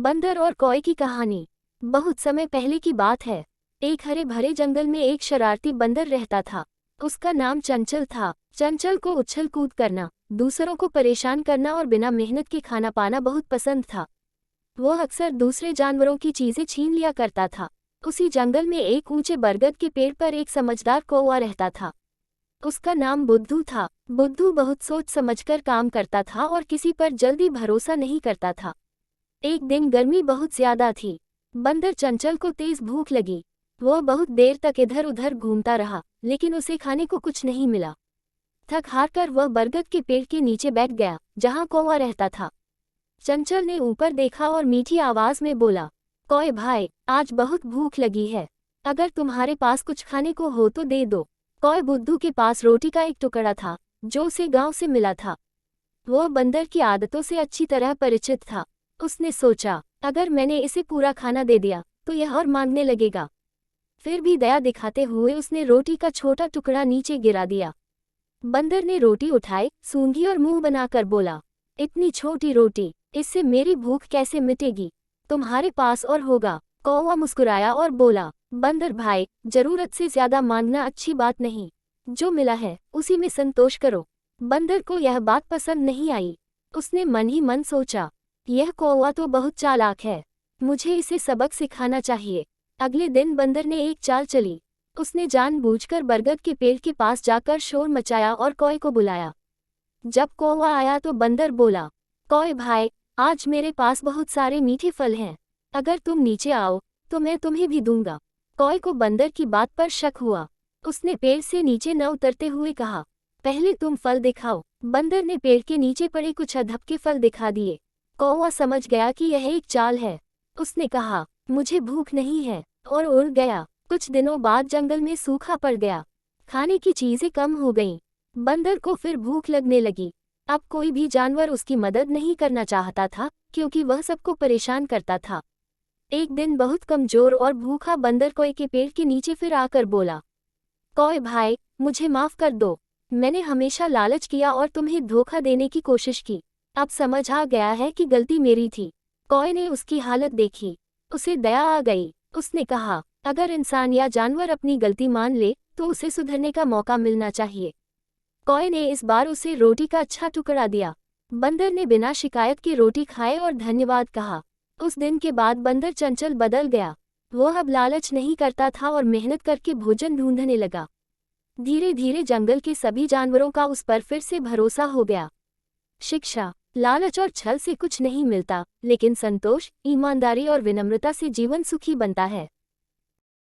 बंदर और कौए की कहानी। बहुत समय पहले की बात है। एक हरे भरे जंगल में एक शरारती बंदर रहता था। उसका नाम चंचल था। चंचल को उछल कूद करना, दूसरों को परेशान करना और बिना मेहनत के खाना पाना बहुत पसंद था। वह अक्सर दूसरे जानवरों की चीजें छीन लिया करता था। उसी जंगल में एक ऊंचे बरगद के पेड़ पर एक समझदार कौवा रहता था। उसका नाम बुद्धू था। बुद्धू बहुत सोच समझकर काम करता था और किसी पर जल्दी भरोसा नहीं करता था। एक दिन गर्मी बहुत ज्यादा थी। बंदर चंचल को तेज भूख लगी। वह बहुत देर तक इधर उधर घूमता रहा, लेकिन उसे खाने को कुछ नहीं मिला। थक हार कर वह बरगद के पेड़ के नीचे बैठ गया, जहां कौवा रहता था। चंचल ने ऊपर देखा और मीठी आवाज में बोला, कौए भाई, आज बहुत भूख लगी है। अगर तुम्हारे पास कुछ खाने को हो तो दे दो। कौए बुद्धू के पास रोटी का एक टुकड़ा था, जो उसे गांव से मिला था। वह बंदर की आदतों से अच्छी तरह परिचित था। उसने सोचा, अगर मैंने इसे पूरा खाना दे दिया तो यह और मांगने लगेगा। फिर भी दया दिखाते हुए उसने रोटी का छोटा टुकड़ा नीचे गिरा दिया। बंदर ने रोटी उठाई, सूंघी और मुंह बनाकर बोला, इतनी छोटी रोटी, इससे मेरी भूख कैसे मिटेगी? तुम्हारे पास और होगा। कौवा मुस्कुराया और बोला, बंदर भाई, जरूरत से ज्यादा मांगना अच्छी बात नहीं। जो मिला है उसी में संतोष करो। बंदर को यह बात पसंद नहीं आई। उसने मन ही मन सोचा, यह कौवा तो बहुत चालाक है, मुझे इसे सबक सिखाना चाहिए। अगले दिन बंदर ने एक चाल चली। उसने जानबूझकर बरगद के पेड़ के पास जाकर शोर मचाया और कौए को बुलाया। जब कौवा आया तो बंदर बोला, कौए भाई, आज मेरे पास बहुत सारे मीठे फल हैं। अगर तुम नीचे आओ तो मैं तुम्हें भी दूंगा। कौए को बंदर की बात पर शक हुआ। उसने पेड़ से नीचे न उतरते हुए कहा, पहले तुम फल दिखाओ। बंदर ने पेड़ के नीचे पड़े कुछ अधपके फल दिखा दिए। कौवा समझ गया कि यह एक चाल है। उसने कहा, मुझे भूख नहीं है, और उड़ गया। कुछ दिनों बाद जंगल में सूखा पड़ गया। खाने की चीजें कम हो गईं। बंदर को फिर भूख लगने लगी। अब कोई भी जानवर उसकी मदद नहीं करना चाहता था, क्योंकि वह सबको परेशान करता था। एक दिन बहुत कमजोर और भूखा बंदर कौए के पेड़ के नीचे फिर आकर बोला, कौए भाई, मुझे माफ कर दो। मैंने हमेशा लालच किया और तुम्हें धोखा देने की कोशिश की। अब समझ आ गया है कि गलती मेरी थी। कौए ने उसकी हालत देखी। उसे दया आ गई। उसने कहा, अगर इंसान या जानवर अपनी गलती मान ले तो उसे सुधरने का मौका मिलना चाहिए। कौए ने इस बार उसे रोटी का अच्छा टुकड़ा दिया। बंदर ने बिना शिकायत के रोटी खाए और धन्यवाद कहा। उस दिन के बाद बंदर चंचल बदल गया। वह अब लालच नहीं करता था और मेहनत करके भोजन ढूंढने लगा। धीरे धीरे जंगल के सभी जानवरों का उस पर फिर से भरोसा हो गया। शिक्षा, लालच और छल से कुछ नहीं मिलता, लेकिन संतोष, ईमानदारी और विनम्रता से जीवन सुखी बनता है।